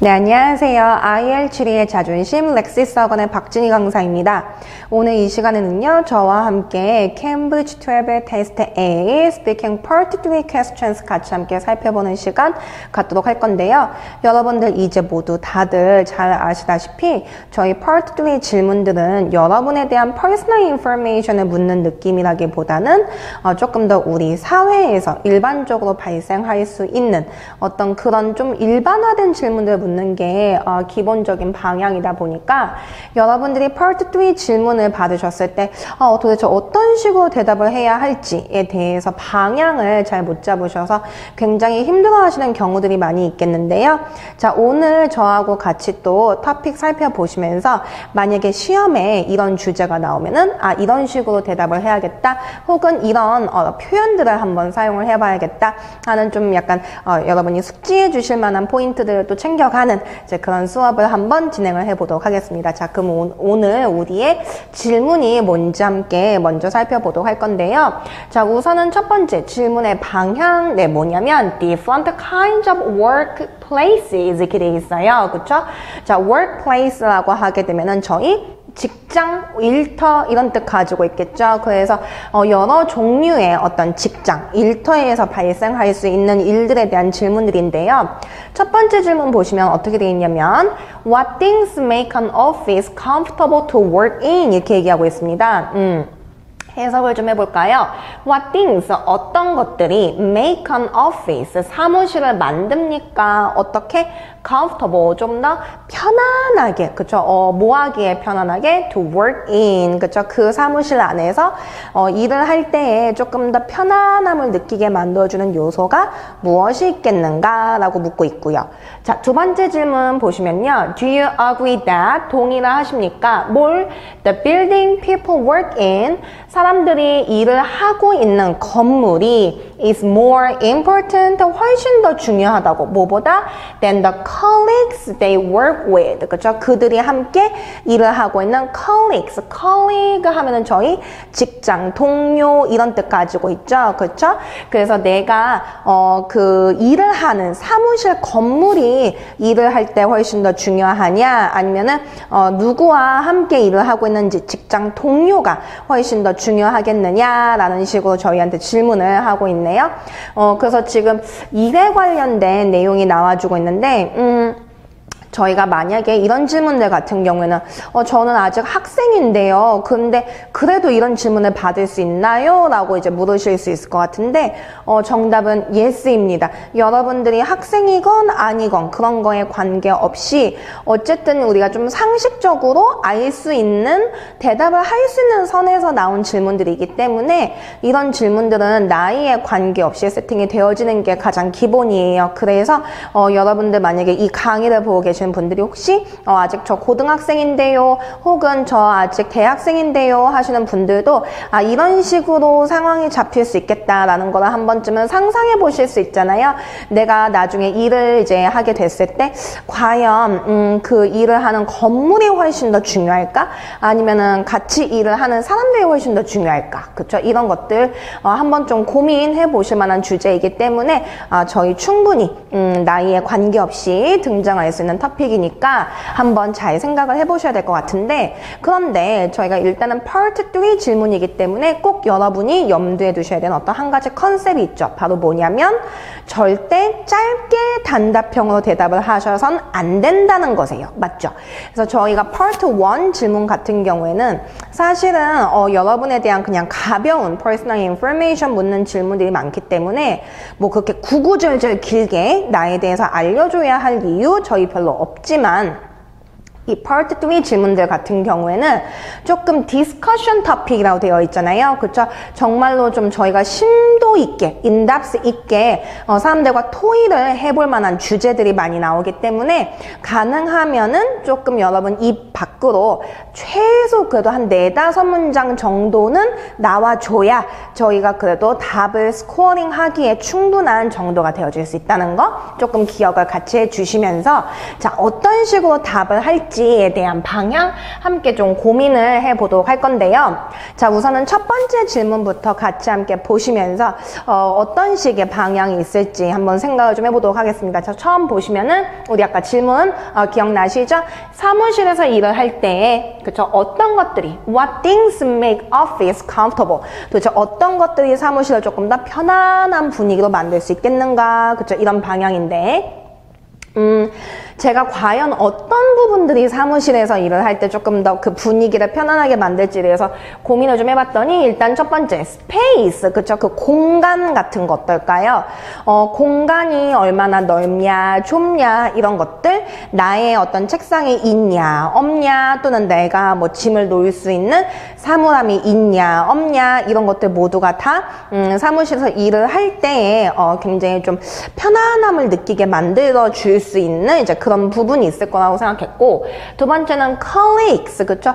네, 안녕하세요. IL7의 자존심 렉시스학원의 박진희 강사입니다. 오늘 이 시간에는요, 저와 함께 Cambridge 12 테스트 A Speaking Part 3 Questions 같이 함께 살펴보는 시간 갖도록 할 건데요. 여러분들 이제 모두 다들 잘 아시다시피 저희 Part 3 질문들은 여러분에 대한 Personal Information을 묻는 느낌이라기보다는 조금 더 우리 사회에서 일반적으로 발생할 수 있는 어떤 그런 좀 일반화된 질문들을 묻는 게 기본적인 방향이다 보니까 여러분들이 Part 3 질문을 받으셨을 때 도대체 어떤 식으로 대답을 해야 할지에 대해서 방향을 잘 못 잡으셔서 굉장히 힘들어하시는 경우들이 많이 있겠는데요. 자, 오늘 저하고 같이 또 토픽 살펴보시면서 만약에 시험에 이런 주제가 나오면은 이런 식으로 대답을 해야겠다, 혹은 이런 표현들을 한번 사용을 해봐야겠다 하는 좀 약간 여러분이 숙지해 주실 만한 포인트들을 또 챙겨가는 이제 그런 수업을 한번 진행을 해보도록 하겠습니다. 자, 그럼 오늘 우리의 질문이 뭔지 함께 먼저 살펴보도록 할 건데요. 자, 우선은 첫 번째 질문의 방향, 뭐냐면 different kinds of workplaces 이렇게 돼 있어요. 그쵸? 자, workplace라고 하게 되면은 저희 직장, 일터 이런 뜻 가지고 있겠죠. 그래서 여러 종류의 어떤 직장, 일터에서 발생할 수 있는 일들에 대한 질문들인데요. 첫 번째 질문 보시면 어떻게 되어 있냐면 What things make an office comfortable to work in? 이렇게 얘기하고 있습니다. 해석을 좀 해볼까요? What things, 어떤 것들이 make an office, 사무실을 만듭니까? 어떻게? comfortable, 좀 더 편안하게, 그쵸? 뭐 하기에 편안하게? to work in, 그쵸? 그 사무실 안에서 일을 할 때에 조금 더 편안함을 느끼게 만들어주는 요소가 무엇이 있겠는가? 라고 묻고 있고요. 자, 두 번째 질문 보시면요. Do you agree that? 동의를 하십니까? 뭘? The building people work in, 사람들이 일을 하고 있는 건물이 is more important, 훨씬 더 중요하다고. 뭐보다? than the colleagues they work with. 그쵸? 그들이 함께 일을 하고 있는 colleagues. colleague 하면은 저희 직장, 동료 이런 뜻 가지고 있죠. 그쵸? 그래서 내가 그 일을 하는 사무실 건물이 일을 할 때 훨씬 더 중요하냐, 아니면은 누구와 함께 일을 하고 있는지 직장 동료가 훨씬 더 중요하겠느냐라는 식으로 저희한테 질문을 하고 있네요. 그래서 지금 일에 관련된 내용이 나와주고 있는데 저희가 만약에 이런 질문들 같은 경우에는 저는 아직 학생인데요. 근데 그래도 이런 질문을 받을 수 있나요? 라고 이제 물으실 수 있을 것 같은데 정답은 yes입니다. 여러분들이 학생이건 아니건 그런 거에 관계없이 어쨌든 우리가 좀 상식적으로 알 수 있는, 대답을 할 수 있는 선에서 나온 질문들이기 때문에 이런 질문들은 나이에 관계없이 세팅이 되어지는 게 가장 기본이에요. 그래서 여러분들 만약에 이 강의를 보고 계신 분들이 혹시 아직 저 고등학생인데요, 혹은 저 아직 대학생인데요 하시는 분들도 이런 식으로 상황이 잡힐 수 있겠다라는 거를 한 번쯤은 상상해 보실 수 있잖아요. 내가 나중에 일을 이제 하게 됐을 때 과연 그 일을 하는 건물이 훨씬 더 중요할까? 아니면은 같이 일을 하는 사람들이 훨씬 더 중요할까? 그쵸? 이런 것들 한번 좀 고민해 보실 만한 주제이기 때문에 저희 충분히 나이에 관계없이 등장할 수 있는 토픽이니까 한번 잘 생각을 해보셔야 될 것 같은데, 그런데 저희가 일단은 Part 3 질문이기 때문에 꼭 여러분이 염두에 두셔야 되는 어떤 한 가지 컨셉이 있죠. 바로 뭐냐면 절대 짧게 단답형으로 대답을 하셔선 안 된다는 거세요. 맞죠? 그래서 저희가 Part 1 질문 같은 경우에는 사실은 여러분에 대한 그냥 가벼운 Personal Information 묻는 질문들이 많기 때문에 뭐 그렇게 구구절절 길게 나에 대해서 알려줘야 할 이유 저희 별로 없지만 이 Part 3 질문들 같은 경우에는 조금 디스커션 토픽이라고 되어 있잖아요. 그렇죠? 정말로 좀 저희가 심도 있게, 인답스 있게 사람들과 토의를 해볼 만한 주제들이 많이 나오기 때문에 가능하면은 조금 여러분 입 밖으로 최소 그래도 한 4-5문장 정도는 나와줘야 저희가 그래도 답을 스코어링 하기에 충분한 정도가 되어질 수 있다는 거 조금 기억을 같이 해주시면서, 자, 어떤 식으로 답을 할지 있을지에 대한 방향 함께 좀 고민을 해보도록 할 건데요. 자, 우선은 첫 번째 질문부터 같이 함께 보시면서 어떤 식의 방향이 있을지 한번 생각을 좀 해보도록 하겠습니다. 자, 처음 보시면은 우리 아까 질문 기억나시죠? 사무실에서 일을 할 때 그쵸? 어떤 것들이 What things make office comfortable? 도대체 어떤 것들이 사무실을 조금 더 편안한 분위기로 만들 수 있겠는가? 그쵸? 이런 방향인데 제가 과연 어떤 부분들이 사무실에서 일을 할 때 조금 더 그 분위기를 편안하게 만들지에 대해서 고민을 좀 해봤더니 일단 첫 번째 스페이스, 그쵸? 그 공간 같은 거 어떨까요? 공간이 얼마나 넓냐, 좁냐 이런 것들, 나의 어떤 책상이 있냐, 없냐, 또는 내가 뭐 짐을 놓을 수 있는 사물함이 있냐, 없냐 이런 것들 모두가 다 사무실에서 일을 할 때에 굉장히 좀 편안함을 느끼게 만들어 줄 수 있는 이제 그런 부분이 있을 거라고 생각했고, 두 번째는 colleagues, 그쵸?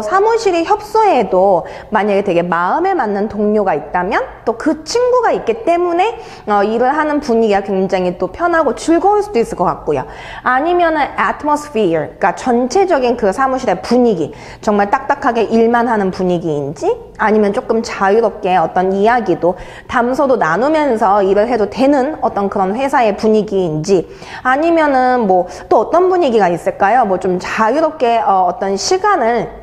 사무실이 협소해도 만약에 되게 마음에 맞는 동료가 있다면 또 그 친구가 있기 때문에 일을 하는 분위기가 굉장히 또 편하고 즐거울 수도 있을 것 같고요. 아니면은 atmosphere, 그러니까 전체적인 그 사무실의 분위기, 정말 딱딱하게 일만 하는 분위기인지 아니면 조금 자유롭게 어떤 이야기도 담소도 나누면서 일을 해도 되는 어떤 그런 회사의 분위기인지, 아니면은 뭐 또 어떤 분위기가 있을까요? 뭐 좀 자유롭게 어떤 시간을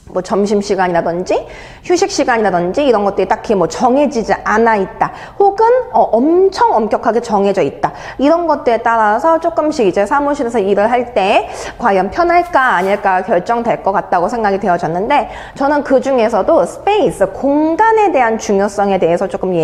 뭐 점심시간이라든지 휴식시간이라든지 이런 것들이 딱히 뭐 정해지지 않아 있다, 혹은 엄청 엄격하게 정해져 있다, 이런 것들에 따라서 조금씩 이제 사무실에서 일을 할 때 과연 편할까 아닐까 결정될 것 같다고 생각이 되어졌는데, 저는 그 중에서도 스페이스, 공간에 대한 중요성에 대해서 조금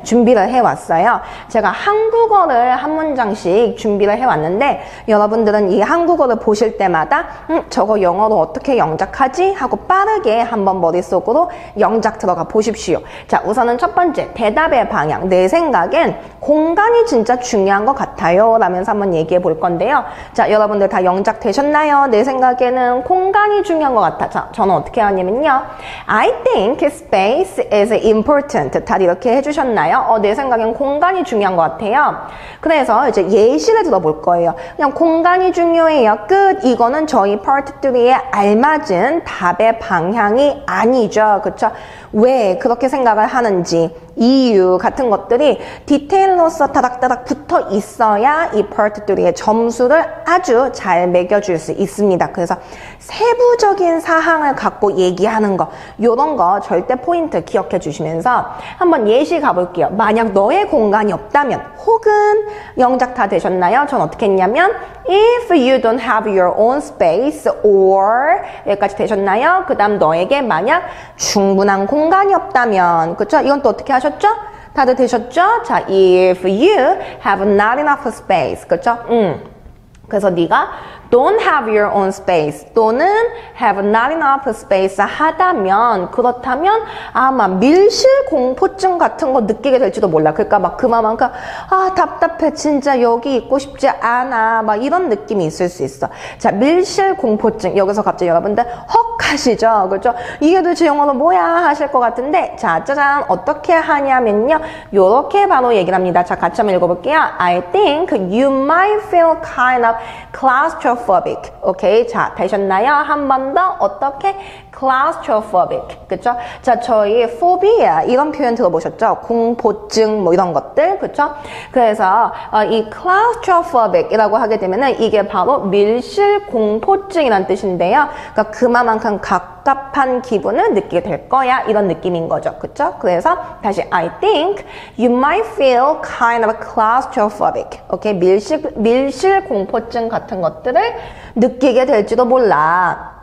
준비를 해왔어요. 제가 한국어를 한 문장씩 준비를 해왔는데, 여러분들은 이 한국어를 보실 때마다 저거 영어로 어떻게 영작하지? 하고 빠르게 한번 머릿속으로 영작 들어가 보십시오. 자, 우선은 첫 번째, 대답의 방향. 내 생각엔 공간이 진짜 중요한 것 같아요 라면서 한번 얘기해 볼 건데요. 자, 여러분들 다 영작 되셨나요? 내 생각에는 공간이 중요한 것 같아. 자, 저는 어떻게 하냐면요, I think space is important. 다들 이렇게 해주셨나요? 내 생각엔 공간이 중요한 것 같아요. 그래서 이제 예시를 들어볼 거예요. 그냥 공간이 중요해요, 끝. 이거는 저희 파트 3에 알맞은 답의 방향이 아니죠. 그쵸? 왜 그렇게 생각을 하는지, 이유 같은 것들이 디테일로서 따닥따닥 붙어 있어야 이 파트 3의 점수를 아주 잘 매겨줄 수 있습니다. 그래서 세부적인 사항을 갖고 얘기하는 거, 요런 거 절대 포인트 기억해 주시면서 한번 예시 가볼게요. 만약 너의 공간이 없다면, 혹은 영작 다 되셨나요? 전 어떻게 했냐면 if you don't have your own space, or 여기까지 되셨나요? 그 다음 너에게 만약 충분한 공간이 없다면, 그쵸? 이건 또 어떻게 하셨죠? 다들 되셨죠? 자, if you have not enough space, 그쵸? 그래서 네가 don't have your own space 또는 have not enough space 하다면, 그렇다면 아마 밀실 공포증 같은 거 느끼게 될지도 몰라. 그러니까 막 그만큼 답답해, 진짜 여기 있고 싶지 않아, 막 이런 느낌이 있을 수 있어. 자, 밀실 공포증, 여기서 갑자기 여러분들 헉 하시죠? 그렇죠? 이게 도대체 영어로 뭐야 하실 것 같은데, 자, 짜잔, 어떻게 하냐면요, 요렇게 바로 얘기를 합니다. 자, 같이 한번 읽어볼게요. I think you might feel kind of claustrophobic. 오케이, 자, 되셨나요? 한 번 더. 어떻게? claustrophobic. 그쵸? 자, 저희 phobia 이런 표현 들어보셨죠? 공포증 뭐 이런 것들. 그쵸? 그래서 이 claustrophobic 이라고 하게 되면은 이게 바로 밀실 공포증이란 뜻인데요. 그러니까 그만큼 갑갑한 기분을 느끼게 될 거야, 이런 느낌인 거죠. 그쵸? 그래서 다시 I think you might feel kind of claustrophobic. 오케이? 밀실 공포증 같은 것들을 느끼게 될지도 몰라.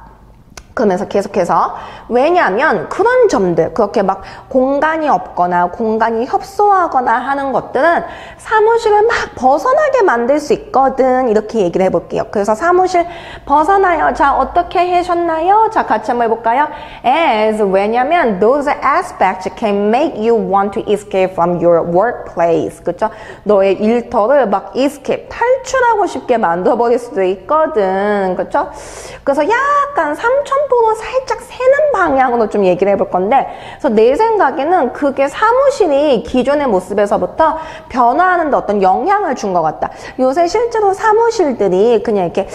그러면서 계속해서, 왜냐하면 그런 점들, 그렇게 막 공간이 없거나 공간이 협소하거나 하는 것들은 사무실을 막 벗어나게 만들 수 있거든, 이렇게 얘기를 해볼게요. 그래서 사무실 벗어나요. 자, 어떻게 하셨나요? 자, 같이 한번 해볼까요? As, 왜냐면 those aspects can make you want to escape from your workplace. 그쵸? 너의 일터를 막 escape, 탈출하고 싶게 만들어버릴 수도 있거든. 그쵸? 그래서 약간 3000% 살짝 새는 방향으로 좀 얘기를 해볼 건데, 그래서 내 생각에는 그게 사무실이 기존의 모습에서부터 변화하는 데 어떤 영향을 준 것 같다. 요새 실제로 사무실들이 그냥 이렇게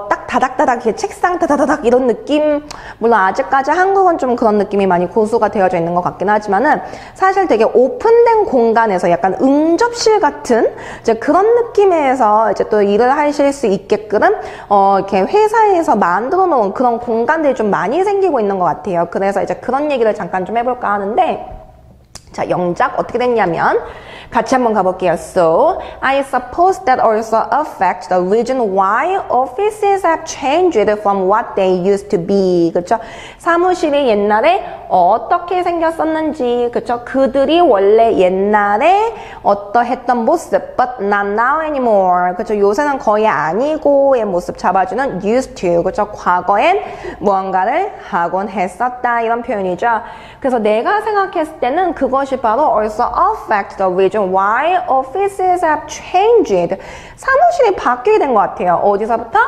딱 다닥다닥 이렇게 책상 다다다닥 이런 느낌, 물론 아직까지 한국은 좀 그런 느낌이 많이 고수가 되어져 있는 것 같긴 하지만은 사실 되게 오픈된 공간에서 약간 응접실 같은 이제 그런 느낌에서 이제 또 일을 하실 수 있게끔 이렇게 회사에서 만들어 놓은 그런 공간들이 좀 많이 생기고 있는 것 같아요. 그래서 이제 그런 얘기를 잠깐 좀 해볼까 하는데, 자, 영작 어떻게 됐냐면 같이 한번 가볼게요. So, I suppose that also affects the reason why offices have changed from what they used to be. 그쵸? 사무실이 옛날에 어떻게 생겼었는지, 그쵸? 그들이 원래 옛날에 어떠했던 모습, but not now anymore. 그쵸? 요새는 거의 아니고의 모습 잡아주는 used to. 그쵸? 과거엔 무언가를 하곤 했었다. 이런 표현이죠. 그래서 내가 생각했을 때는 그것이 바로 also affect the reason why offices have changed. 사무실이 바뀌게 된 것 같아요. 어디서부터?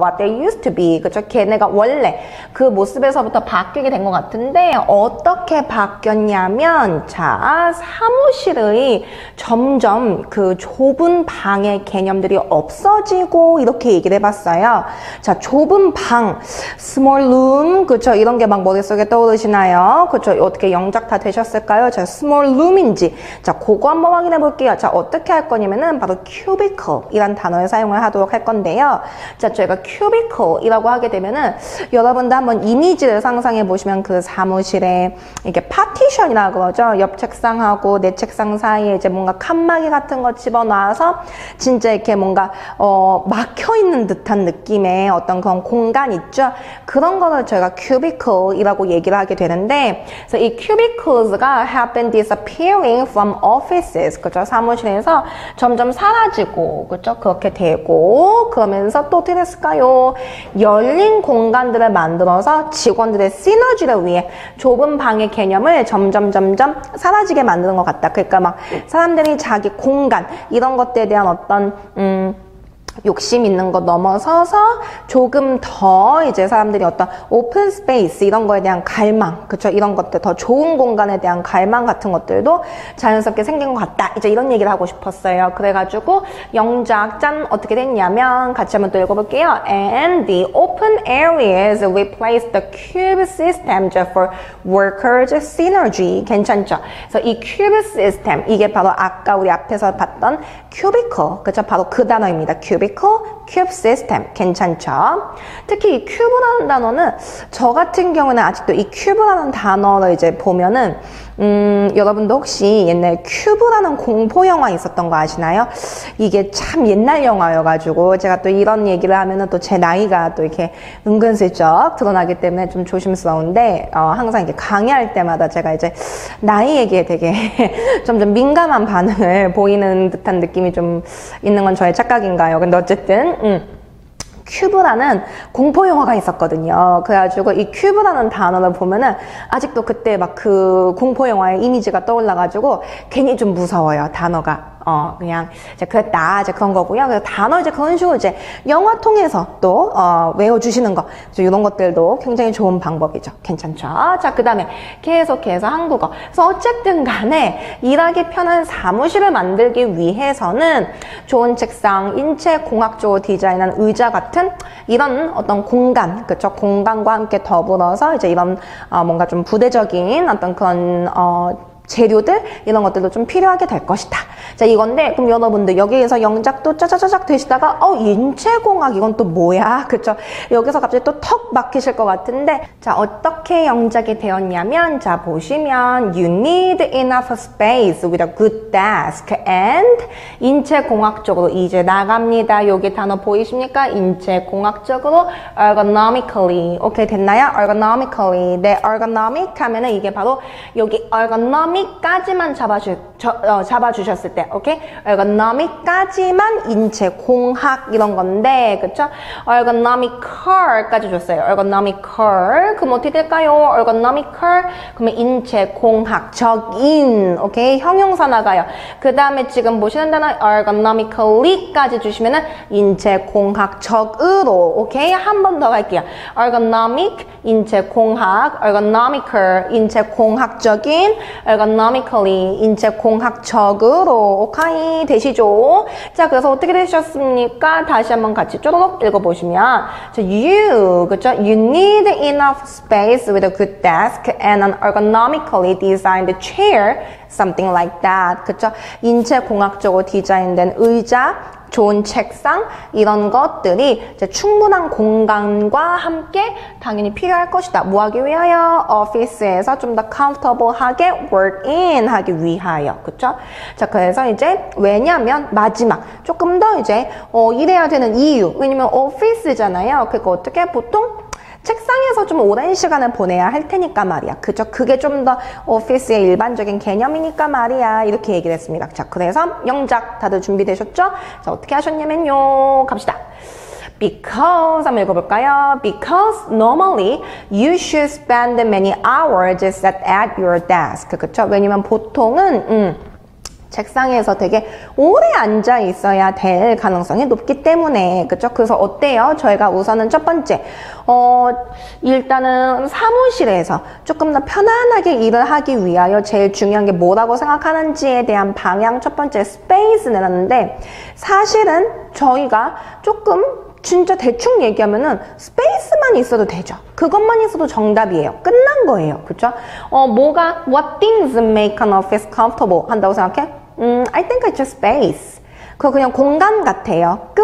What they used to be. 그쵸? 걔네가 원래 그 모습에서부터 바뀌게 된 것 같은데 어떻게 바뀌었냐면, 자, 사무실의 점점 그 좁은 방의 개념들이 없어지고 이렇게 얘기를 해봤어요. 자, 좁은 방, small room, 그쵸? 이런 게 막 머릿속에 떠오르시나요? 그쵸? 어떻게 영작 다 되셨을까요? 자, small room인지. 자, 그거 한번 확인해 볼게요. 자, 어떻게 할 거냐면은 바로 cubicle 이란 단어를 사용을 하도록 할 건데요. 자, 저희가 cubicle 이라고 하게 되면은 여러분도 한번 이미지를 상상해 보시면 그 사무실에 이렇게 파티션이라고 그러죠. 옆 책상하고 내 책상 사이에 이제 뭔가 칸막이 같은 거 집어넣어서 진짜 이렇게 뭔가 막혀 있는 듯한 느낌의 어떤 그런 공간 있죠. 그런 거를 저희가 cubicle 이라고 얘기를 하게 되는데, 그래서 이 cubicles가 have been disappearing from offices. 그죠? 사무실에서 점점 사라지고, 그죠? 그렇게 되고, 그러면서 또 어떻게 됐을까요? 열린 공간들을 만들어서 직원들의 시너지를 위해 좁은 방의 개념을 점점 사라지게 만드는 것 같다. 그러니까 막 사람들이 자기 공간, 이런 것들에 대한 어떤, 욕심 있는 거 넘어서서 조금 더 이제 사람들이 어떤 오픈 스페이스 이런 거에 대한 갈망, 그쵸? 이런 것들, 더 좋은 공간에 대한 갈망 같은 것들도 자연스럽게 생긴 것 같다. 이제 이런 얘기를 하고 싶었어요. 그래가지고 영작 짠 어떻게 됐냐면 같이 한번 또 읽어볼게요. And the open areas replaced the cube systems for workers synergy. 괜찮죠? 그래서 이 cube system, 이게 바로 아까 우리 앞에서 봤던 cubicle, 그쵸? 바로 그 단어입니다. cubicle, cube system. 괜찮죠? 특히 이 cube라는 단어는 저 같은 경우는 아직도 이 cube라는 단어를 이제 보면은 여러분도 혹시 옛날 큐브라는 공포 영화 있었던 거 아시나요? 이게 참 옛날 영화여가지고 제가 또 이런 얘기를 하면은 또 제 나이가 또 이렇게 은근슬쩍 드러나기 때문에 좀 조심스러운데 항상 이렇게 강의할 때마다 제가 이제 나이 얘기에 되게 점점 민감한 반응을 보이는 듯한 느낌이 좀 있는 건 저의 착각인가요? 근데 어쨌든 큐브라는 공포 영화가 있었거든요. 그래가지고 이 큐브라는 단어를 보면은 아직도 그때 막 그 공포 영화의 이미지가 떠올라가지고 괜히 좀 무서워요, 단어가. 그냥 이제 그랬다, 이제 그런 거고요. 그래서 단어 이제 그런 식으로 이제 영화 통해서 또 외워주시는 거, 이런 것들도 굉장히 좋은 방법이죠. 괜찮죠? 자, 그 다음에 계속해서 한국어. 그래서 어쨌든 간에 일하기 편한 사무실을 만들기 위해서는 좋은 책상, 인체공학적으로 디자인한 의자 같은 이런 어떤 공간, 그쵸? 공간과 함께 더불어서 이제 이런 뭔가 좀 부대적인 어떤 그런 재료들 이런 것들도 좀 필요하게 될 것이다. 자, 이건데 그럼 여러분들 여기에서 영작도 짜자자작 되시다가 인체공학 이건 또 뭐야? 그쵸? 여기서 갑자기 또 턱 막히실 것 같은데, 자, 어떻게 영작이 되었냐면, 자, 보시면 you need enough space with a good desk and 인체공학적으로 이제 나갑니다. 여기 단어 보이십니까? 인체공학적으로 ergonomically. 오케이, 됐나요? ergonomically. 네, ergonomic 하면은 이게 바로 여기 ergonomic까지만 잡아주셨을 때, 오케이? ergonomic까지만 인체공학 이런 건데, 그쵸? ergonomical까지 줬어요. ergonomical. 그럼 어떻게 될까요? ergonomical. 그러면 인체공학적인, 오케이? 형용사 나가요. 그 다음에 지금 보시는 단어 ergonomically까지 주시면은 인체공학적으로, 오케이? 한 번 더 갈게요. ergonomic, 인체공학, ergonomical, 인체공학적인, ergonomically, 인체공학 공학적으로 오카이 되시죠? 자, 그래서 어떻게 되셨습니까? 다시 한번 같이 쪼르륵 읽어보시면 자, 그쵸? You need enough space with a good desk and an ergonomically designed chair, something like that. 그쵸? 인체공학적으로 디자인된 의자, 좋은 책상 이런 것들이 이제 충분한 공간과 함께 당연히 필요할 것이다. 뭐 하기 위하여? 오피스에서 좀 더 comfortable하게 work in 하기 위하여. 그쵸? 자, 그래서 이제 왜냐면 마지막 조금 더 이제 일해야 되는 이유. 왜냐면 오피스잖아요. 그러니까 어떻게 보통 책상에서 좀 오랜 시간을 보내야 할 테니까 말이야. 그죠? 그게 좀 더 오피스의 일반적인 개념이니까 말이야. 이렇게 얘기를 했습니다. 자, 그래서 영작 다들 준비되셨죠? 자, 어떻게 하셨냐면요. 갑시다. Because 한번 읽어볼까요? Because normally you should spend many hours sat at your desk. 그쵸? 왜냐면 보통은 책상에서 되게 오래 앉아 있어야 될 가능성이 높기 때문에 그쵸? 그래서 어때요? 저희가 우선은 첫 번째 일단은 사무실에서 조금 더 편안하게 일을 하기 위하여 제일 중요한 게 뭐라고 생각하는지에 대한 방향 첫 번째 스페이스 내놨는데 사실은 저희가 조금 진짜 대충 얘기하면은 스페이스만 있어도 되죠. 그것만 있어도 정답이에요. 끝난 거예요. 그쵸? What things make an office comfortable 한다고 생각해? I think it's just space. 그거 그냥 공간 같아요. 끝.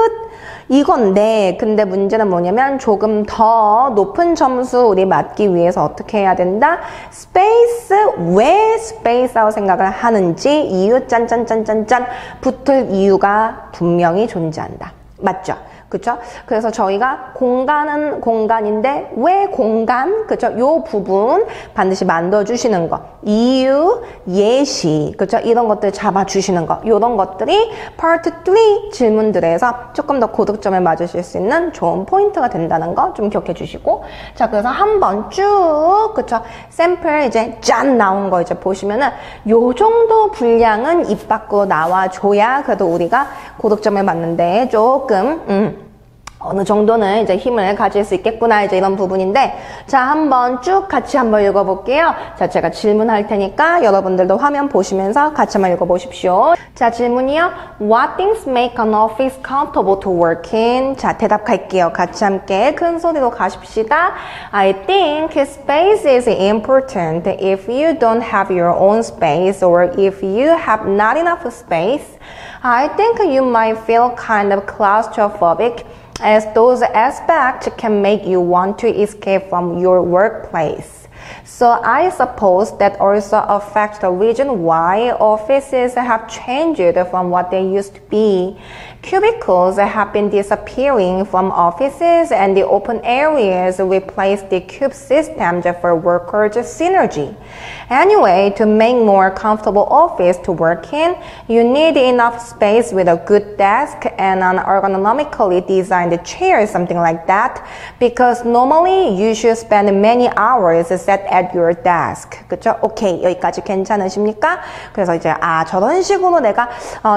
이건데 근데 문제는 뭐냐면 조금 더 높은 점수 우리 맞기 위해서 어떻게 해야 된다? 스페이스, 왜 스페이스라고 생각을 하는지 이유 짠짠짠짠짠 붙을 이유가 분명히 존재한다. 맞죠? 그쵸? 그래서 저희가 공간은 공간인데 왜 공간? 그쵸? 요 부분 반드시 만들어주시는 거. 이유, 예시, 그쵸? 이런 것들 잡아주시는 거. 요런 것들이 Part 3 질문들에서 조금 더 고득점을 맞으실 수 있는 좋은 포인트가 된다는 거 좀 기억해 주시고. 자, 그래서 한번 쭉, 그쵸? 샘플 이제 짠 나온 거 이제 보시면은 요 정도 분량은 입 밖으로 나와줘야 그래도 우리가 고득점을 맞는데 조금, 어느 정도는 이제 힘을 가질 수 있겠구나 이제 이런 부분인데 자 한번 쭉 같이 한번 읽어볼게요. 자 제가 질문할 테니까 여러분들도 화면 보시면서 같이 한번 읽어보십시오. 자 질문이요. What things make an office comfortable to work in? 자 대답할게요. 같이 함께 큰 소리로 가십시다. I think space is important. If you don't have your own space or if you have not enough space, I think you might feel kind of claustrophobic as those aspects can make you want to escape from your workplace. So I suppose that also affects the reason why offices have changed from what they used to be. Cubicles have been disappearing from offices and the open areas replaced the cube systems for workers' synergy. Anyway, to make more comfortable office to work in, you need enough space with a good desk and an ergonomically designed chair, something like that, because normally you should spend many hours sat at your desk. 그쵸? 오케이. 여기까지 괜찮으십니까? 그래서 이제 저런 식으로 내가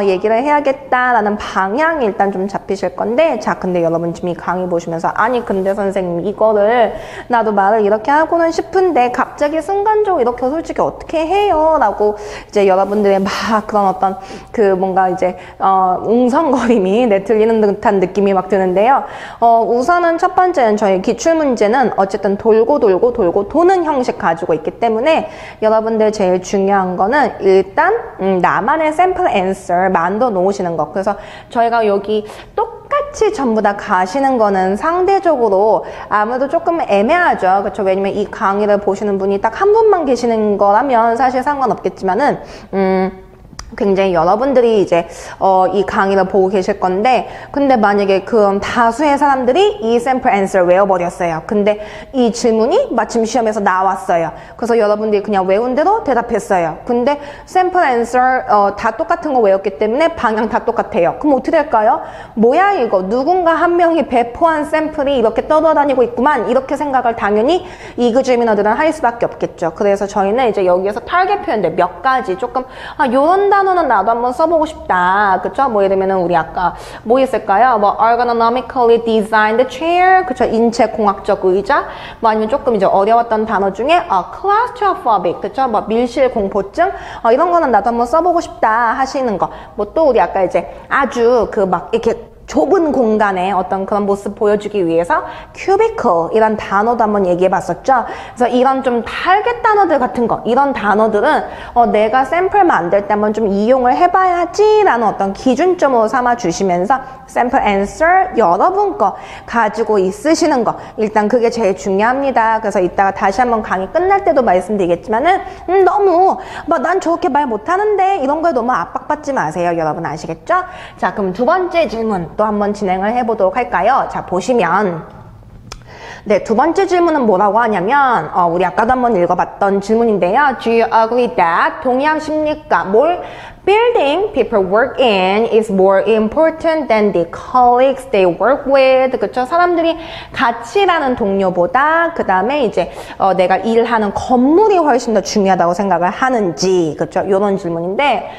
얘기를 해야겠다라는 방향이 일단 좀 잡히실 건데 자 근데 여러분 지금 이 강의 보시면서 아니 근데 선생님 이거를 나도 말을 이렇게 하고는 싶은데 갑자기 순간적으로 이렇게 솔직히 어떻게 해요? 라고 이제 여러분들의 막 그런 어떤 그 뭔가 이제 웅성거림이 들리는 듯한 느낌이 막 드는데요. 우선은 첫 번째는 저희 기출문제는 어쨌든 돌고 도는 형식 가지고 있기 때문에 여러분들 제일 중요한 거는 일단 나만의 샘플 앤서 만들어 놓으시는 거. 그래서 저희가 여기 똑같이 전부 다 가시는 거는 상대적으로 아무래도 조금 애매하죠. 그렇죠? 왜냐면 이 강의를 보시는 분이 딱 한 분만 계시는 거라면 사실 상관없겠지만은 굉장히 여러분들이 이제 이 강의를 보고 계실 건데 근데 만약에 그런 다수의 사람들이 이 샘플 앤서를 외워버렸어요. 근데 이 질문이 마침 시험에서 나왔어요. 그래서 여러분들이 그냥 외운 대로 대답했어요. 근데 샘플 앤서 다 똑같은 거 외웠기 때문에 방향 다 똑같아요. 그럼 어떻게 될까요? 뭐야 이거 누군가 한 명이 배포한 샘플이 이렇게 떠돌아다니고 있구만 이렇게 생각을 당연히 이그제미너들은 할 수밖에 없겠죠. 그래서 저희는 이제 여기에서 타겟 표현들 몇 가지 조금 요런 단어는 나도 한번 써보고 싶다. 그쵸? 뭐 예를 들면 우리 아까 뭐 있을까요? 뭐 ergonomically designed chair. 그쵸? 인체공학적 의자. 뭐 아니면 조금 이제 어려웠던 단어 중에 claustrophobic. 그쵸? 뭐 밀실공포증. 이런 거는 나도 한번 써보고 싶다 하시는 거. 뭐 또 우리 아까 이제 아주 그 막 이렇게 좁은 공간에 어떤 그런 모습 보여주기 위해서 cubicle 이란 단어도 한번 얘기해 봤었죠. 그래서 이런 좀 타겟 단어들 같은 거, 이런 단어들은 내가 샘플 만들 때 한번 좀 이용을 해봐야지 라는 어떤 기준점으로 삼아 주시면서 샘플 answer 여러분 거 가지고 있으시는 거, 일단 그게 제일 중요합니다. 그래서 이따가 다시 한번 강의 끝날 때도 말씀드리겠지만은 너무 막 난 저렇게 말 못하는데 이런 거에 너무 압박받지 마세요. 여러분 아시겠죠? 자, 그럼 두 번째 질문 또 한번 진행을 해보도록 할까요? 자, 보시면 네, 두 번째 질문은 뭐라고 하냐면 우리 아까도 한번 읽어봤던 질문인데요. Do you agree that 동의하십니까? 뭘 building people work in is more important than the colleagues they work with. 그쵸? 사람들이 같이 일하는 동료보다 그 다음에 이제 내가 일하는 건물이 훨씬 더 중요하다고 생각을 하는지. 그쵸? 이런 질문인데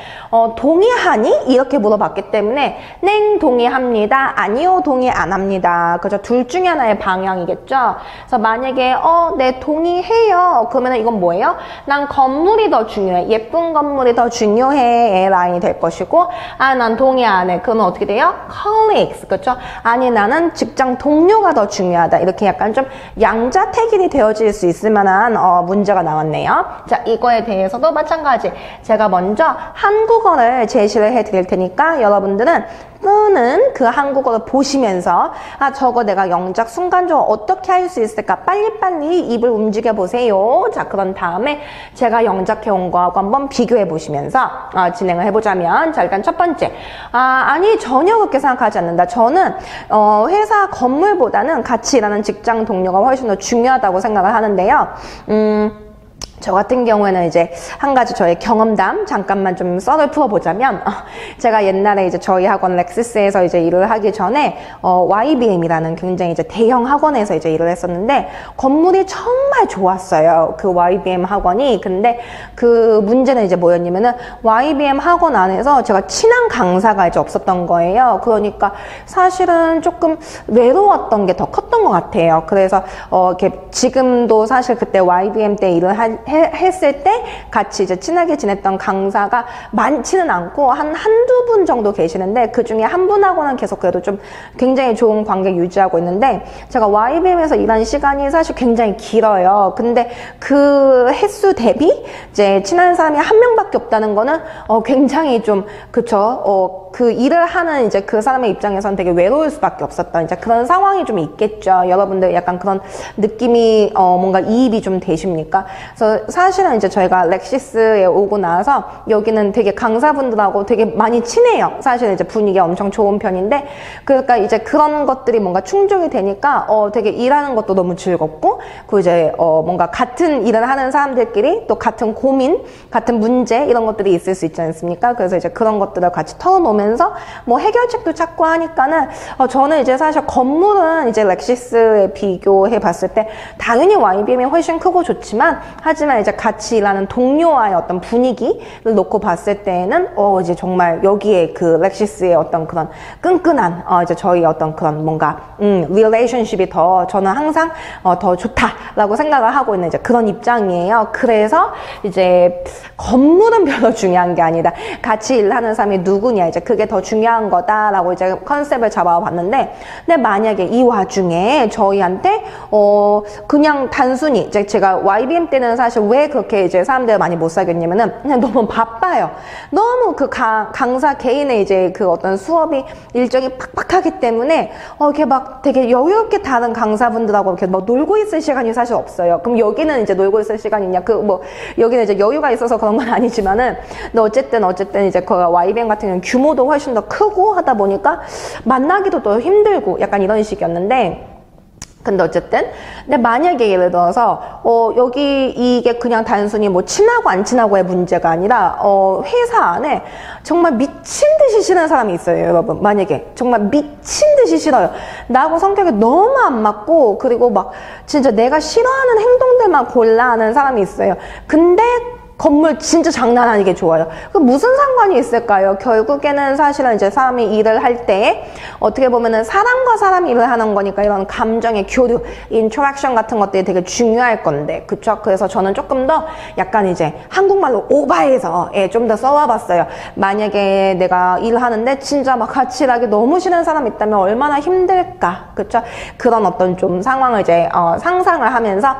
동의하니? 이렇게 물어봤기 때문에 네, 동의합니다. 아니요, 동의 안 합니다. 그죠? 둘 중에 하나의 방향이겠죠? 그래서 만약에 네, 동의해요. 그러면 이건 뭐예요? 난 건물이 더 중요해. 예쁜 건물이 더 중요해. 라인이 될 것이고, 난 동의 안 해. 그러면 어떻게 돼요? colleagues. 그죠? 아니, 나는 직장 동료가 더 중요하다. 이렇게 약간 좀 양자택일이 되어질 수 있을 만한 문제가 나왔네요. 자, 이거에 대해서도 마찬가지. 제가 먼저 한국어를 제시를 해드릴 테니까 여러분들은 끄는 그 한국어를 보시면서 저거 내가 영작 순간적으로 어떻게 할 수 있을까 빨리빨리 입을 움직여 보세요. 자, 그런 다음에 제가 영작해 온 거하고 한번 비교해 보시면서 진행을 해보자면, 자, 일단 첫 번째, 아니 전혀 그렇게 생각하지 않는다. 저는 회사 건물보다는 같이 일하는 직장 동료가 훨씬 더 중요하다고 생각을 하는데요. 저 같은 경우에는 이제 한 가지 저의 경험담 잠깐만 좀 썰을 풀어보자면, 제가 옛날에 이제 저희 학원 렉시스에서 이제 일을 하기 전에 YBM이라는 굉장히 이제 대형 학원에서 이제 일을 했었는데 건물이 정말 좋았어요. 그 YBM 학원이. 근데 그 문제는 이제 뭐였냐면은 YBM 학원 안에서 제가 친한 강사가 이제 없었던 거예요. 그러니까 사실은 조금 외로웠던 게 더 컸던 것 같아요. 그래서 이렇게 지금도 사실 그때 YBM 때 일을 했을 때 같이 이제 친하게 지냈던 강사가 많지는 않고 한두 분 정도 계시는데 그 중에 한 분하고는 계속 그래도 좀 굉장히 좋은 관계 유지하고 있는데, 제가 YBM에서 일한 시간이 사실 굉장히 길어요. 근데 그 횟수 대비 이제 친한 사람이 한 명밖에 없다는 거는 굉장히 좀 그쵸. 그 일을 하는 이제 그 사람의 입장에서는 되게 외로울 수밖에 없었던 이제 그런 상황이 좀 있겠죠. 여러분들 약간 그런 느낌이 뭔가 이입이 좀 되십니까? 그래서 사실은 이제 저희가 렉시스에 오고 나서 여기는 되게 강사분들하고 되게 많이 친해요. 사실 이제 분위기가 엄청 좋은 편인데, 그러니까 이제 그런 것들이 뭔가 충족이 되니까 되게 일하는 것도 너무 즐겁고, 그 이제 뭔가 같은 일을 하는 사람들끼리 또 같은 고민, 같은 문제 이런 것들이 있을 수 있지 않습니까? 그래서 이제 그런 것들을 같이 털어놓으면서 뭐 해결책도 찾고 하니까는 저는 이제 사실 건물은 이제 렉시스에 비교해 봤을 때 당연히 YBM이 훨씬 크고 좋지만, 하지만 이제 같이 일하는 동료와의 어떤 분위기를 놓고 봤을 때에는 이제 정말 여기에 그 렉시스의 어떤 그런 끈끈한 이제 저희 어떤 그런 뭔가 relationship이 더 저는 항상 더 좋다라고 생각을 하고 있는 이제 그런 입장이에요. 그래서 이제 건물은 별로 중요한 게 아니다. 같이 일하는 사람이 누구냐, 이제 그게 더 중요한 거다라고 이제 컨셉을 잡아봤는데, 근데 만약에 이 와중에 저희한테 그냥 단순히 이제 제가 YBM 때는 사실 왜 그렇게 이제 사람들 많이 못 사귀었냐면은 그냥 너무 바빠요. 너무 그 강사 개인의 이제 그 어떤 수업이 일정이 팍팍하기 때문에 이렇게 막 되게 여유롭게 다른 강사분들하고 이렇게 뭐 놀고 있을 시간이 사실 없어요. 그럼 여기는 이제 놀고 있을 시간이냐? 여기는 이제 여유가 있어서 그런 건 아니지만은, 근데 어쨌든 이제 그 YBM 같은 경우는 규모도 훨씬 더 크고 하다 보니까 만나기도 더 힘들고 약간 이런 식이었는데, 근데 어쨌든 근데 만약에 예를 들어서 여기 이게 그냥 단순히 뭐 친하고 안 친하고의 문제가 아니라 회사 안에 정말 미친 듯이 싫은 사람이 있어요, 여러분. 만약에 정말 미친 듯이 싫어요. 나하고 성격이 너무 안 맞고, 그리고 막 진짜 내가 싫어하는 행동들만 골라 하는 사람이 있어요. 근데 건물 진짜 장난 아니게 좋아요. 그 무슨 상관이 있을까요? 결국에는 사실은 이제 사람이 일을 할 때 어떻게 보면은 사람과 사람 일을 하는 거니까 이런 감정의 교류, 인터랙션 같은 것들이 되게 중요할 건데, 그쵸? 그래서 저는 조금 더 약간 이제 한국말로 오바해서 좀 더 써와봤어요. 만약에 내가 일을 하는데 진짜 막 같이 일하기 너무 싫은 사람 있다면 얼마나 힘들까, 그쵸? 그런 어떤 좀 상황을 이제 상상을 하면서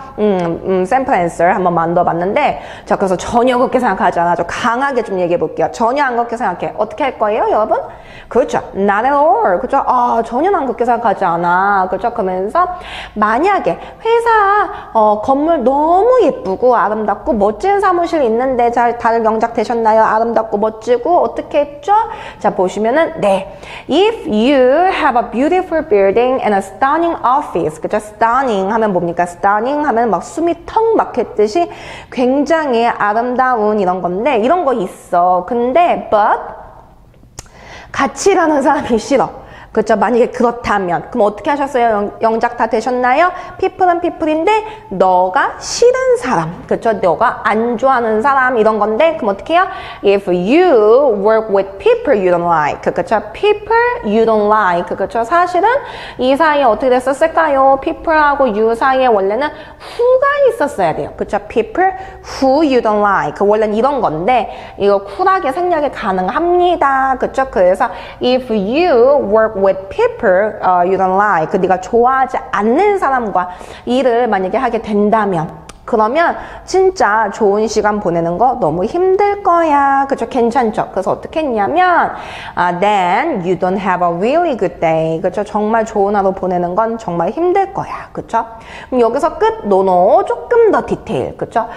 샘플 앤서를 한번 만들어봤는데, 자, 그래서 전혀 그렇게 생각하지 않아. 좀 강하게 좀 얘기해 볼게요. 전혀 안 그렇게 생각해. 어떻게 할 거예요, 여러분? 그렇죠. Not at all. 그렇죠. 전혀 난 그렇게 생각하지 않아. 그렇죠. 그러면서 만약에 회사 건물 너무 예쁘고 아름답고 멋진 사무실 있는데 잘 다들 영작되셨나요? 아름답고 멋지고 어떻게 했죠? 자, 보시면은 네. If you have a beautiful building and a stunning office. 그렇죠. stunning 하면 뭡니까? stunning 하면 막 숨이 턱 막혔듯이 굉장히 아름다운 이런 건데, 이런 거 있어. 근데 but 같이 일하는 사람이 싫어. 그렇죠? 만약에 그렇다면 그럼 어떻게 하셨어요? 영작 다 되셨나요? people은 people인데 너가 싫은 사람, 그렇죠? 너가 안 좋아하는 사람 이런 건데, 그럼 어떻게 해요? If you work with people you don't like, 그렇죠? people you don't like, 그렇죠? 사실은 이 사이에 어떻게 됐었을까요? people하고 you 사이에 원래는 who가 있었어야 돼요. 그렇죠? people who you don't like. 원래는 이런 건데 이거 쿨하게 생략이 가능합니다. 그렇죠? 그래서 if you work with people you don't like, 네가 좋아하지 않는 사람과 일을 만약에 하게 된다면, 그러면 진짜 좋은 시간 보내는 거 너무 힘들 거야. 그쵸? 괜찮죠? 그래서 어떻게 했냐면 then you don't have a really good day. 그쵸? 정말 좋은 하루 보내는 건 정말 힘들 거야. 그쵸? 그럼 여기서 끝? 노노. 조금 더 디테일. 그쵸?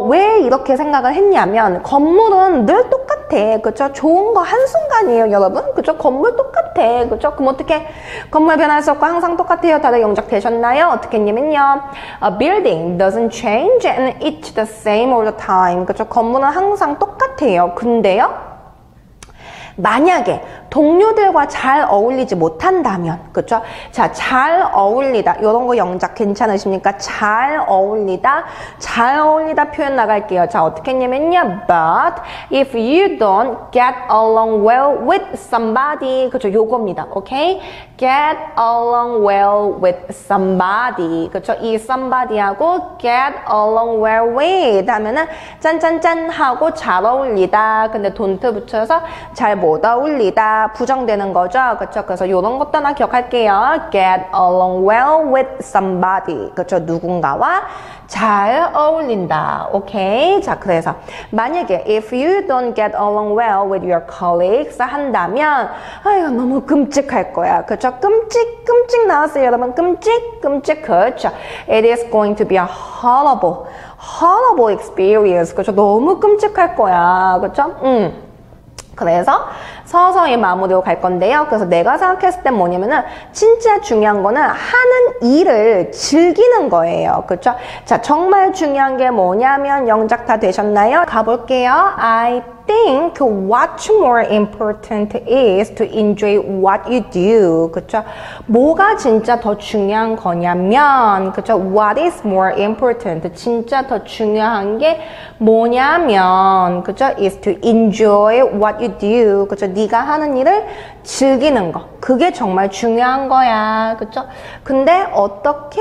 왜 이렇게 생각을 했냐면 건물은 늘 똑같아. 그쵸? 좋은 거 한순간이에요, 여러분. 그쵸? 건물 똑같아. 그쵸? 그럼 어떻게 건물 변할 수 없고 항상 똑같아요. 다들 영작 되셨나요? 어떻게 했냐면요. A building doesn't change and it's the same all the time. 그쵸? 건물은 항상 똑같아요. 근데요, 만약에 동료들과 잘 어울리지 못한다면, 그쵸? 자, 잘 어울리다. 이런 거 영작 괜찮으십니까? 잘 어울리다 표현 나갈게요. 자, 어떻게 했냐면요. But if you don't get along well with somebody. 그쵸? 요겁니다. 오케이? Get along well with somebody. 그쵸? 이 somebody하고 get along well with 하면은 짠짠짠 하고 잘 어울리다. 근데 don't 붙여서 잘 못 어울리다. 부정되는 거죠. 그쵸? 그래서 이런 것도 하나 기억할게요. Get along well with somebody. 그쵸? 누군가와 잘 어울린다. 오케이? 자, 그래서 만약에 if you don't get along well with your colleagues 한다면 아이고 너무 끔찍할 거야. 그쵸? 끔찍 나왔어요, 여러분. 끔찍. 그쵸? It is going to be a horrible experience. 그쵸? 너무 끔찍할 거야. 그쵸? 그래서 서서히 마무리로 갈 건데요. 그래서 내가 생각했을 땐 뭐냐면은 진짜 중요한 거는 하는 일을 즐기는 거예요. 그렇죠? 자, 정말 중요한 게 뭐냐면 영작 다 되셨나요? 가볼게요. I think what's more important is to enjoy what you do. 그쵸? 뭐가 진짜 더 중요한 거냐면, 그쵸? What is more important? 진짜 더 중요한 게 뭐냐면, 그쵸? is to enjoy what you do. 그쵸? 네가 하는 일을 즐기는 거. 그게 정말 중요한 거야. 그쵸? 근데 어떻게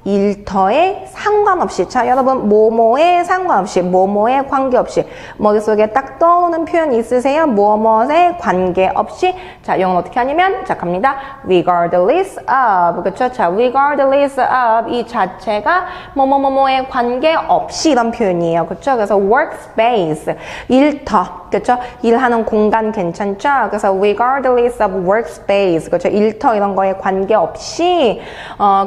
일터에 상관없이, 자, 여러분, 뭐뭐에 상관없이, 뭐뭐에 관계없이, 머릿속에 딱 떠오르는 표현 있으세요? 뭐뭐에 관계없이. 자, 이건 어떻게 하냐면, 자, 갑니다. regardless of. 그쵸? 자, regardless of 이 자체가 뭐뭐뭐뭐에 관계없이 이런 표현이에요. 그쵸? 그래서 workspace, 일터. 그쵸? 일하는 공간 괜찮죠? 그래서 regardless of workspace. 그쵸? 일터 이런 거에 관계없이,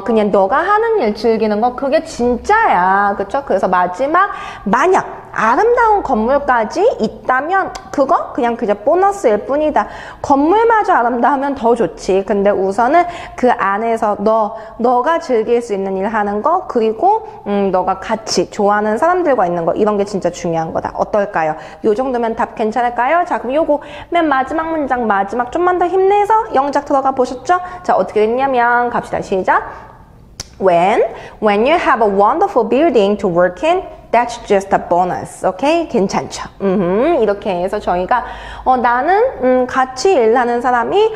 그냥 너가 하는 일 즐기는 거, 그게 진짜야. 그쵸? 그래서 마지막, 만약 아름다운 건물까지 있다면 그거 그냥 보너스일 뿐이다. 건물마저 아름다우면 더 좋지. 근데 우선은 그 안에서 너가 즐길 수 있는 일 하는 거, 그리고 너가 같이 좋아하는 사람들과 있는 거, 이런 게 진짜 중요한 거다. 어떨까요? 요 정도면 답 괜찮을까요? 자, 그럼 요거 맨 마지막 문장, 마지막 좀만 더 힘내서 영작 들어가 보셨죠? 자, 어떻게 됐냐면 갑시다. 시작. When you have a wonderful building to work in, That's just a bonus. 오케이? 괜찮죠? 이렇게 해서 저희가 나는 같이 일하는 사람이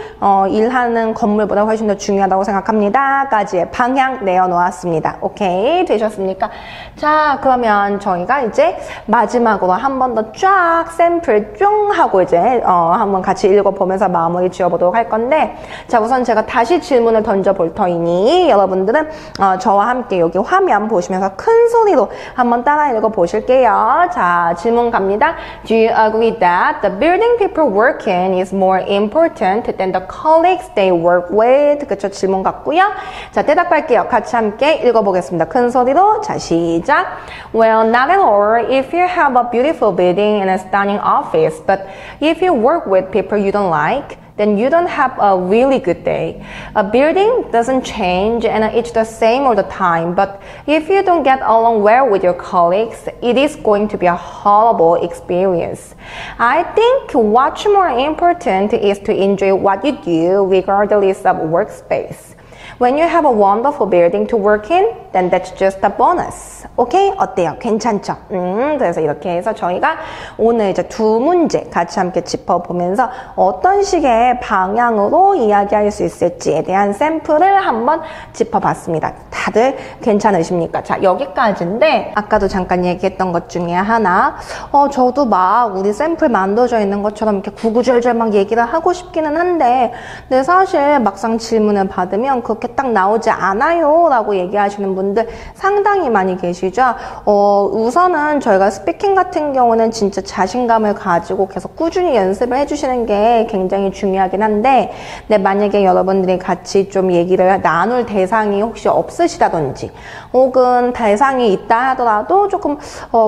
일하는 건물보다 훨씬 더 중요하다고 생각합니다. 까지의 방향 내어놓았습니다. 오케이? 되셨습니까? 자, 그러면 저희가 이제 마지막으로 한 번 더 쫙 샘플 쫑 하고 이제 한번 같이 읽어보면서 마무리 지어보도록 할 건데, 자, 우선 제가 다시 질문을 던져볼 터이니 여러분들은 저와 함께 여기 화면 보시면서 큰 소리로 한번 따라 읽어보실게요. 자, 질문 갑니다. Do you agree that the building people work in is more important than the colleagues they work with? 그쵸? 질문 같고요. 자, 대답할게요. 같이 함께 읽어보겠습니다. 큰 소리로. 자, 시작. Well, not at all. If you have a beautiful building and a stunning office, but if you work with people you don't like, then you don't have a really good day. A building doesn't change and it's the same all the time, but if you don't get along well with your colleagues, it is going to be a horrible experience. I think what's more important is to enjoy what you do regardless of workspace. When you have a wonderful building to work in, then that's just a bonus. 오케이? 어때요? 괜찮죠? 그래서 이렇게 해서 저희가 오늘 이제 두 문제 같이 함께 짚어보면서 어떤 식의 방향으로 이야기할 수 있을지에 대한 샘플을 한번 짚어봤습니다. 다들 괜찮으십니까? 자, 여기까지인데 아까도 잠깐 얘기했던 것 중에 하나, 저도 막 우리 샘플 만들어져 있는 것처럼 이렇게 구구절절 막 얘기를 하고 싶기는 한데, 근데 사실 막상 질문을 받으면 그렇게 딱 나오지 않아요 라고 얘기하시는 분들 상당히 많이 계시죠. 우선은 저희가 스피킹 같은 경우는 진짜 자신감을 가지고 계속 꾸준히 연습을 해주시는 게 굉장히 중요하긴 한데, 근데 만약에 여러분들이 같이 좀 얘기를 나눌 대상이 혹시 없으시다든지 혹은 대상이 있다 하더라도 조금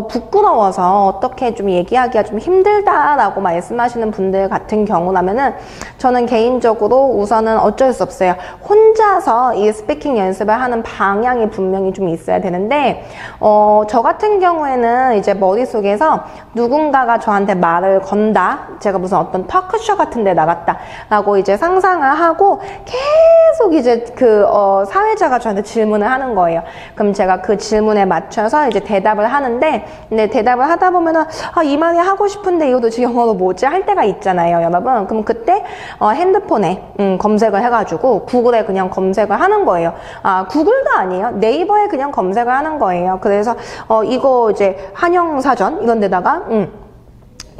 부끄러워서 어떻게 좀 얘기하기가 좀 힘들다라고 말씀하시는 분들 같은 경우라면은 저는 개인적으로 우선은 어쩔 수 없어요. 혼자서 이 스피킹 연습을 하는 방향이 분명히 좀 있어야 되는데, 저 같은 경우에는 이제 머릿속에서 누군가가 저한테 말을 건다, 제가 무슨 어떤 터크쇼 같은 데 나갔다 라고 이제 상상을 하고 계속 이제 사회자가 저한테 질문을 하는 거예요. 그럼 제가 그 질문에 맞춰서 이제 대답을 하는데, 근데 대답을 하다 보면은 이 말이 하고 싶은데 이거 도대체 영어로 뭐지? 할 때가 있잖아요, 여러분. 그럼 그때 핸드폰에 검색을 해가지고 구글에 그냥 검색을 하는 거예요. 구글도 아니에요. 네이버에 그냥 검색을 하는 거예요. 그래서 이거 이제 한영사전 이런 데다가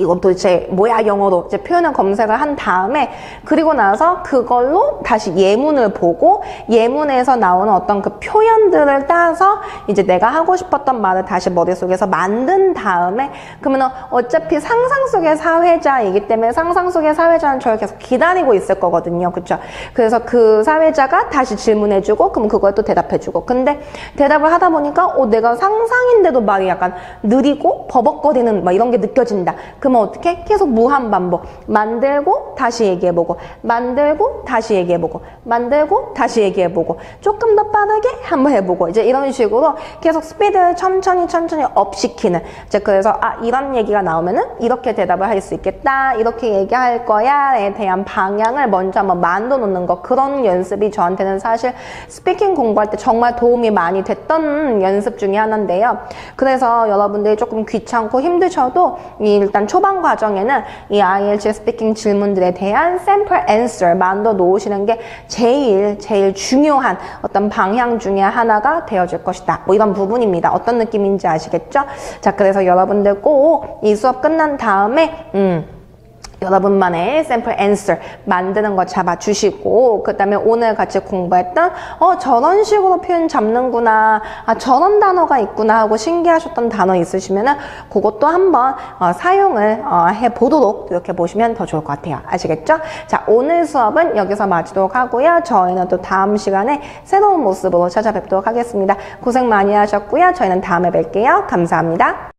이건 도대체 뭐야 영어로 이제 표현을 검색을 한 다음에, 그리고 나서 그걸로 다시 예문을 보고 예문에서 나오는 어떤 그 표현들을 따서 이제 내가 하고 싶었던 말을 다시 머릿속에서 만든 다음에, 그러면 어차피 상상 속의 사회자이기 때문에 상상 속의 사회자는 저를 계속 기다리고 있을 거거든요. 그쵸? 그래서 그 사회자가 다시 질문해주고 그럼 그걸 또 대답해주고, 근데 대답을 하다 보니까 내가 상상인데도 말이 약간 느리고 버벅거리는 막 이런 게 느껴진다. 그러면 어떻게? 계속 무한 반복. 만들고 다시 얘기해보고, 만들고 다시 얘기해보고, 만들고 다시 얘기해보고, 조금 더 빠르게 한번 해보고, 이제 이런 식으로 계속 스피드를 천천히 업 시키는. 이제 그래서 이런 얘기가 나오면은 이렇게 대답을 할 수 있겠다, 이렇게 얘기할 거야에 대한 방향을 먼저 한번 만들어 놓는 거, 그런 연습이 저한테는 사실 스피킹 공부할 때 정말 도움이 많이 됐던 연습 중에 하나인데요. 그래서 여러분들이 조금 귀찮고 힘드셔도 일단 초반 과정에는 이 IELTS 스피킹 질문들에 대한 샘플 앤서 만들어 놓으시는 게 제일 중요한 어떤 방향 중에 하나가 되어줄 것이다. 뭐 이런 부분입니다. 어떤 느낌인지 아시겠죠? 자, 그래서 여러분들 꼭 이 수업 끝난 다음에 여러분만의 샘플 앤서 만드는 거 잡아주시고, 그 다음에 오늘 같이 공부했던 저런 식으로 표현 잡는구나, 저런 단어가 있구나 하고 신기하셨던 단어 있으시면은 그것도 한번 사용을 해보도록 이렇게 보시면 더 좋을 것 같아요. 아시겠죠? 자, 오늘 수업은 여기서 마치도록 하고요. 저희는 또 다음 시간에 새로운 모습으로 찾아뵙도록 하겠습니다. 고생 많이 하셨고요. 저희는 다음에 뵐게요. 감사합니다.